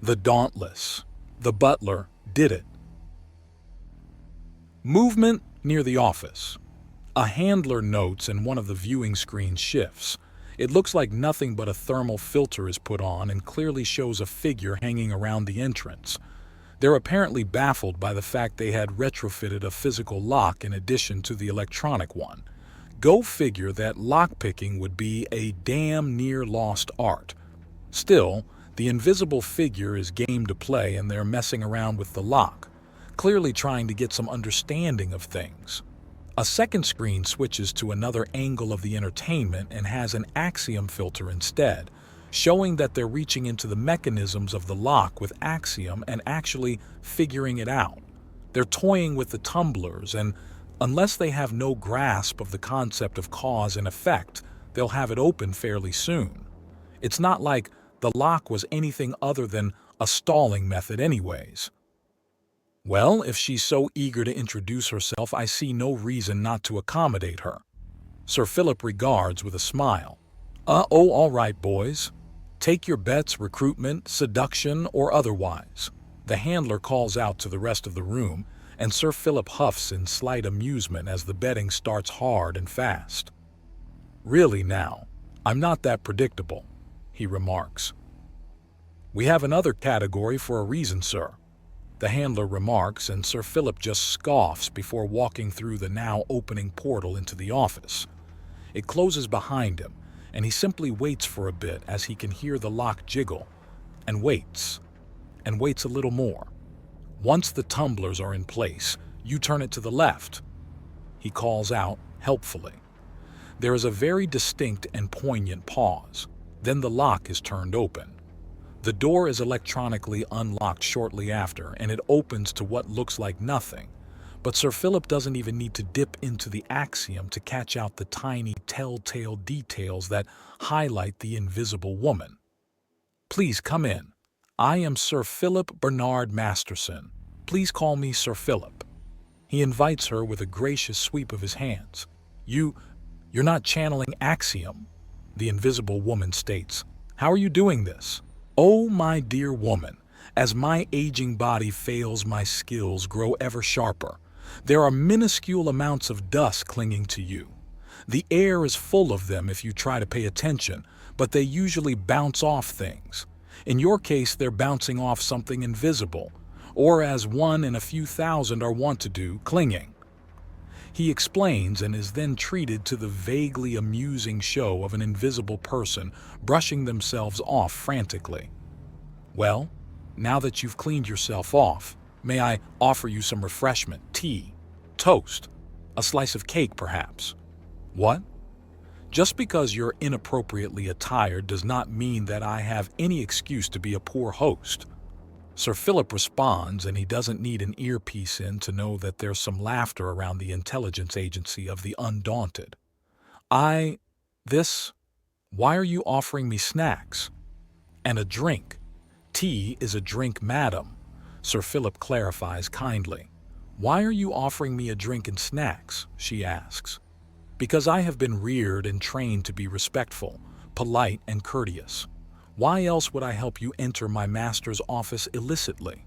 The Dauntless. The butler did it. Movement near the office. A handler notes and one of the viewing screens shifts. It looks like nothing but a thermal filter is put on and clearly shows a figure hanging around the entrance. They're apparently baffled by the fact they had retrofitted a physical lock in addition to the electronic one. Go figure that lockpicking would be a damn near lost art. Still, the invisible figure is game to play and they're messing around with the lock, clearly trying to get some understanding of things. A second screen switches to another angle of the entertainment and has an axiom filter instead, showing that they're reaching into the mechanisms of the lock with axiom and actually figuring it out. They're toying with the tumblers, and unless they have no grasp of the concept of cause and effect, they'll have it open fairly soon. It's not like the lock was anything other than a stalling method anyways. Well, if she's so eager to introduce herself, I see no reason not to accommodate her. Sir Philip regards with a smile. All right, boys. Take your bets, recruitment, seduction, or otherwise. The handler calls out to the rest of the room, and Sir Philip huffs in slight amusement as the betting starts hard and fast. Really now, I'm not that predictable, he remarks. We have another category for a reason, sir. The handler remarks, and Sir Philip just scoffs before walking through the now opening portal into the office. It closes behind him, and he simply waits for a bit as he can hear the lock jiggle, and waits a little more. Once the tumblers are in place, you turn it to the left, he calls out helpfully. There is a very distinct and poignant pause. Then the lock is turned open. The door is electronically unlocked shortly after, and it opens to what looks like nothing. But Sir Philip doesn't even need to dip into the axiom to catch out the tiny telltale details that highlight the invisible woman. Please come in. I am Sir Philip Bernard Masterson. Please call me Sir Philip. He invites her with a gracious sweep of his hands. You're not channeling axiom, the invisible woman states. How are you doing this? Oh, my dear woman, as my aging body fails, my skills grow ever sharper. There are minuscule amounts of dust clinging to you. The air is full of them if you try to pay attention, but they usually bounce off things. In your case, they're bouncing off something invisible, or as one in a few thousand are wont to do, clinging. He explains and is then treated to the vaguely amusing show of an invisible person brushing themselves off frantically. Well, now that you've cleaned yourself off, may I offer you some refreshment, tea, toast, a slice of cake perhaps? What? Just because you're inappropriately attired does not mean that I have any excuse to be a poor host. Sir Philip responds, and he doesn't need an earpiece in to know that there's some laughter around the intelligence agency of the undaunted. Why are you offering me snacks? And a drink. Tea is a drink, madam, Sir Philip clarifies kindly. Why are you offering me a drink and snacks? She asks. Because I have been reared and trained to be respectful, polite, and courteous. Why else would I help you enter my master's office illicitly?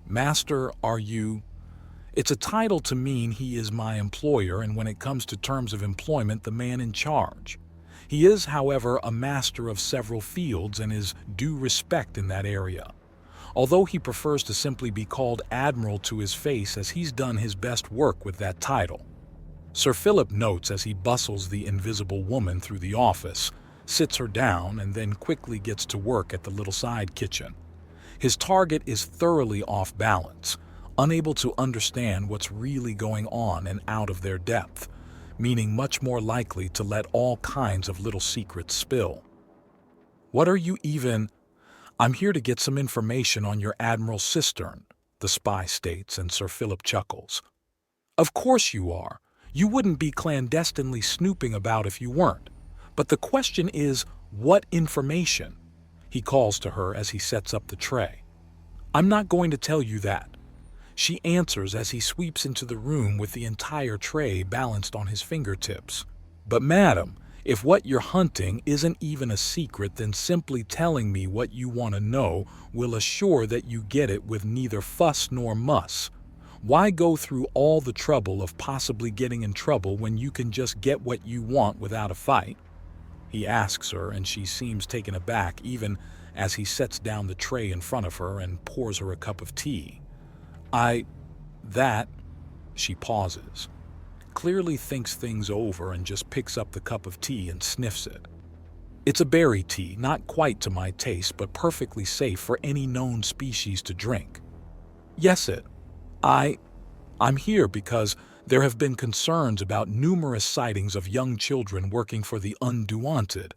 Master, are you? It's a title to mean he is my employer, and when it comes to terms of employment, the man in charge. He is, however, a master of several fields and is due respect in that area. Although he prefers to simply be called Admiral to his face, as he's done his best work with that title. Sir Philip notes as he bustles the invisible woman through the office, sits her down, and then quickly gets to work at the little side kitchen. His target is thoroughly off balance, unable to understand what's really going on and out of their depth, meaning much more likely to let all kinds of little secrets spill. What are you even? I'm here to get some information on your Admiral Cistern, the spy states, and Sir Philip chuckles. Of course you are. You wouldn't be clandestinely snooping about if you weren't. But the question is, what information? He calls to her as he sets up the tray. I'm not going to tell you that. She answers as he sweeps into the room with the entire tray balanced on his fingertips. But madam, If what you're hunting isn't even a secret, then simply telling me what you want to know will assure that you get it with neither fuss nor muss. Why go through all the trouble of possibly getting in trouble when you can just get what you want without a fight? He asks her, and she seems taken aback even as he sets down the tray in front of her and pours her a cup of tea. That, she pauses, clearly thinks things over and just picks up the cup of tea and sniffs it. It's a berry tea, not quite to my taste, but perfectly safe for any known species to drink. Yes, I'm here because there have been concerns about numerous sightings of young children working for the undaunted.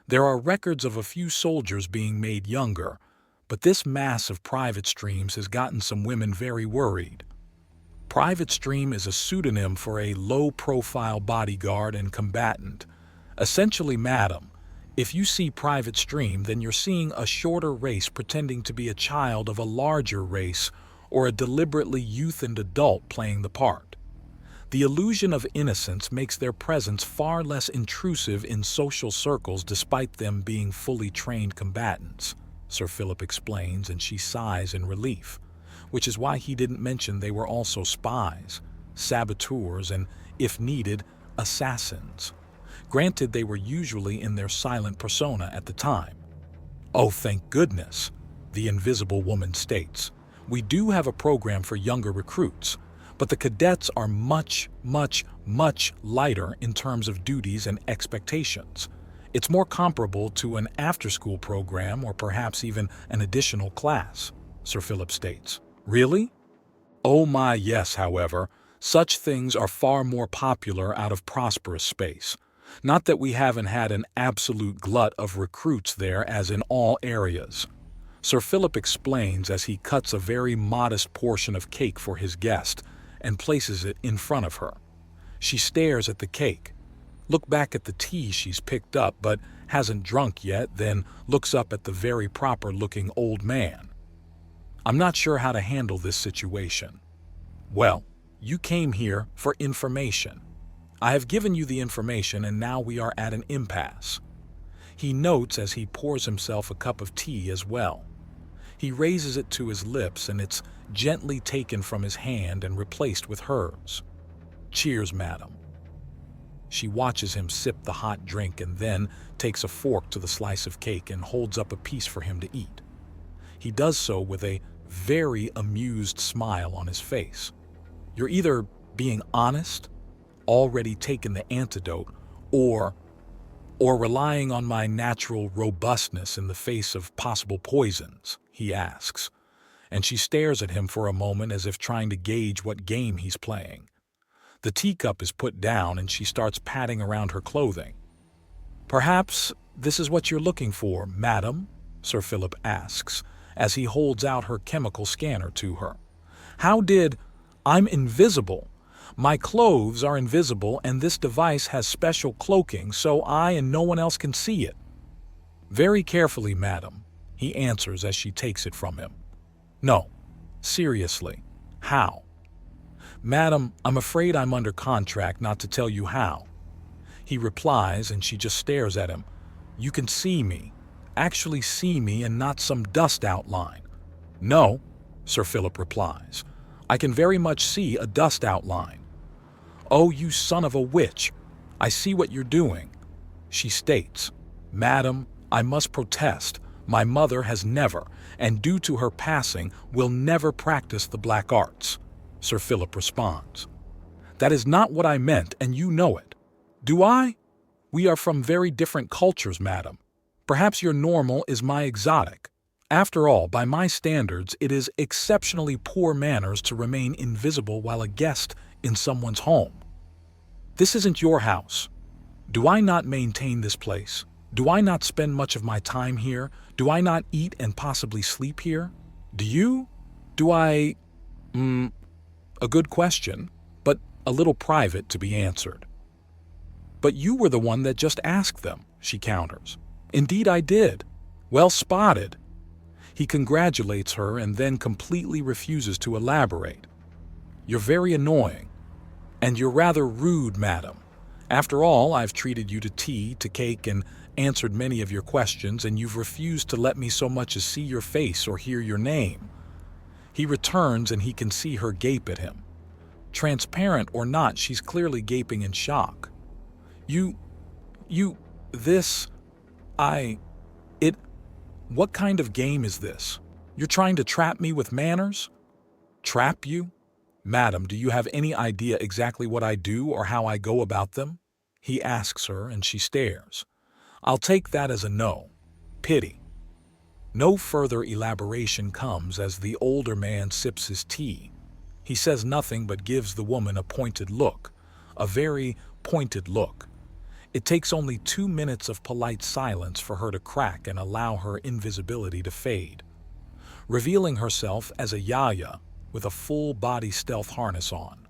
There are records of a few soldiers being made younger, but this mass of private streams has gotten some women very worried. Private stream is a pseudonym for a low-profile bodyguard and combatant. Essentially, madam, if you see private stream, then you're seeing a shorter race pretending to be a child of a larger race or a deliberately youth and adult playing the part. The illusion of innocence makes their presence far less intrusive in social circles despite them being fully trained combatants, Sir Philip explains, and she sighs in relief, which is why he didn't mention they were also spies, saboteurs, and, if needed, assassins. Granted, they were usually in their silent persona at the time. Oh, thank goodness, the Invisible Woman states. We do have a program for younger recruits, but the cadets are much, much, much lighter in terms of duties and expectations. It's more comparable to an after-school program or perhaps even an additional class, Sir Philip states. Really? Oh my, yes, however, such things are far more popular out of prosperous space. Not that we haven't had an absolute glut of recruits there as in all areas. Sir Philip explains as he cuts a very modest portion of cake for his guest and places it in front of her. She stares at the cake, look back at the tea she's picked up but hasn't drunk yet, then looks up at the very proper-looking old man. I'm not sure how to handle this situation. Well, you came here for information. I have given you the information and now we are at an impasse. He notes as he pours himself a cup of tea as well. He raises it to his lips and it's gently taken from his hand and replaced with hers. Cheers, madam. She watches him sip the hot drink and then takes a fork to the slice of cake and holds up a piece for him to eat. He does so with a very amused smile on his face. You're either being honest, already taken the antidote, or relying on my natural robustness in the face of possible poisons, he asks, and she stares at him for a moment as if trying to gauge what game he's playing. The teacup is put down and she starts patting around her clothing. Perhaps this is what you're looking for, madam? Sir Philip asks, as he holds out her chemical scanner to her. I'm invisible. My clothes are invisible and this device has special cloaking so I and no one else can see it. Very carefully, madam, he answers as she takes it from him. No, seriously, how? Madam, I'm afraid I'm under contract not to tell you how. He replies and she just stares at him. You can see me, actually see me and not some dust outline. No, Sir Philip replies. I can very much see a dust outline. Oh, you son of a witch, I see what you're doing. She states, Madam, I must protest. My mother has never, and due to her passing, will never practice the black arts. Sir Philip responds. That is not what I meant, and you know it. Do I? We are from very different cultures, madam. Perhaps your normal is my exotic. After all, by my standards, it is exceptionally poor manners to remain invisible while a guest in someone's home. This isn't your house. Do I not maintain this place? Do I not spend much of my time here? Do I not eat and possibly sleep here? Do you? Do I? A good question, but a little private to be answered. But you were the one that just asked them, she counters. Indeed I did. Well spotted. He congratulates her and then completely refuses to elaborate. You're very annoying. And you're rather rude, madam. After all, I've treated you to tea, to cake, and answered many of your questions, and you've refused to let me so much as see your face or hear your name." He returns and he can see her gape at him. Transparent or not, she's clearly gaping in shock. You, this, it, what kind of game is this? You're trying to trap me with manners? Trap you? Madam, do you have any idea exactly what I do or how I go about them? He asks her, and she stares. I'll take that as a no. Pity. No further elaboration comes as the older man sips his tea. He says nothing but gives the woman a pointed look, a very pointed look. It takes only 2 minutes of polite silence for her to crack and allow her invisibility to fade, revealing herself as a yaya with a full-body stealth harness on.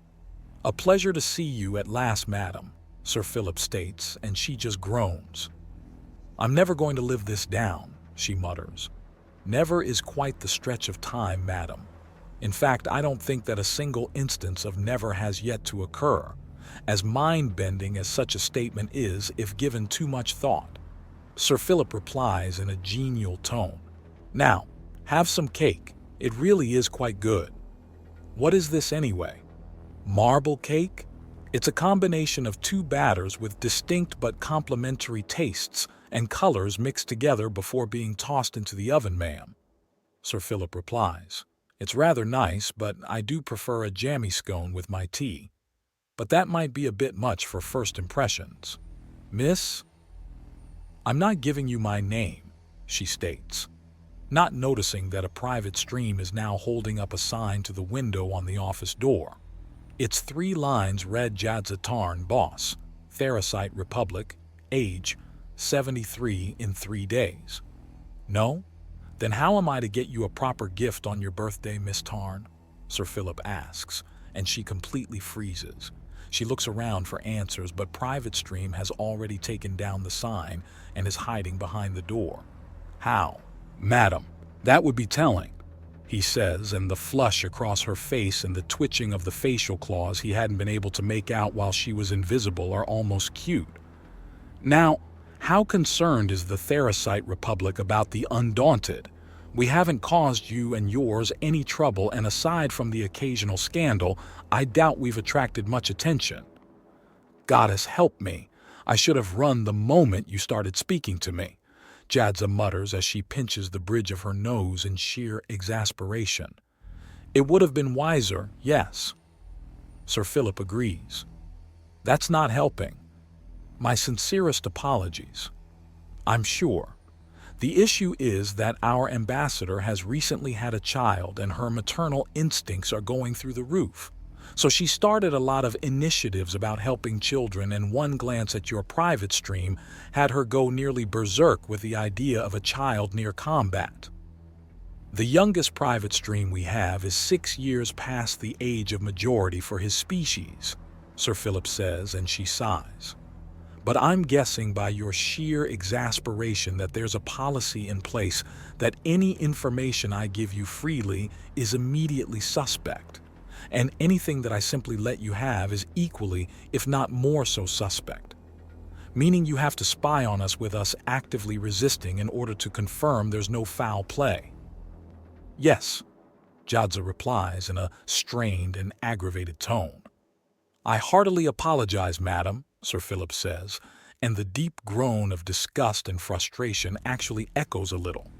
"A pleasure to see you at last, madam," Sir Philip states, and she just groans. "I'm never going to live this down," she mutters. "Never is quite the stretch of time, madam. In fact, I don't think that a single instance of never has yet to occur, as mind-bending as such a statement is if given too much thought." Sir Philip replies in a genial tone. "Now, have some cake. It really is quite good." "What is this anyway? Marble cake? It's a combination of 2 batters with distinct but complementary tastes and colors mixed together before being tossed into the oven, ma'am," Sir Philip replies. "It's rather nice, but I do prefer a jammy scone with my tea. But that might be a bit much for first impressions. Miss?" "I'm not giving you my name," she states, not noticing that a private stream is now holding up a sign to the window on the office door. It's 3 lines read Jadzatarn, boss, Therasite Republic, age 73 in 3 days. "No? Then how am I to get you a proper gift on your birthday, Miss Tarn?" Sir Philip asks, and she completely freezes. She looks around for answers, but Private Stream has already taken down the sign and is hiding behind the door. "How? Madam, that would be telling," he says, and the flush across her face and the twitching of the facial claws he hadn't been able to make out while she was invisible are almost cute. "Now, how concerned is the Therasite Republic about the Undaunted? We haven't caused you and yours any trouble, and aside from the occasional scandal, I doubt we've attracted much attention." "Goddess help me, I should have run the moment you started speaking to me," Jadza mutters as she pinches the bridge of her nose in sheer exasperation. "It would have been wiser, yes." Sir Philip agrees. "That's not helping. My sincerest apologies. I'm sure. The issue is that our ambassador has recently had a child and her maternal instincts are going through the roof. So she started a lot of initiatives about helping children, and one glance at your private stream had her go nearly berserk with the idea of a child near combat. The youngest private stream we have is 6 years past the age of majority for his species," Sir Philip says, and she sighs. "But I'm guessing by your sheer exasperation that there's a policy in place that any information I give you freely is immediately suspect, and anything that I simply let you have is equally, if not more so, suspect. Meaning you have to spy on us with us actively resisting in order to confirm there's no foul play." "Yes," Jadza replies in a strained and aggravated tone. "I heartily apologize, madam," Sir Philip says, and the deep groan of disgust and frustration actually echoes a little.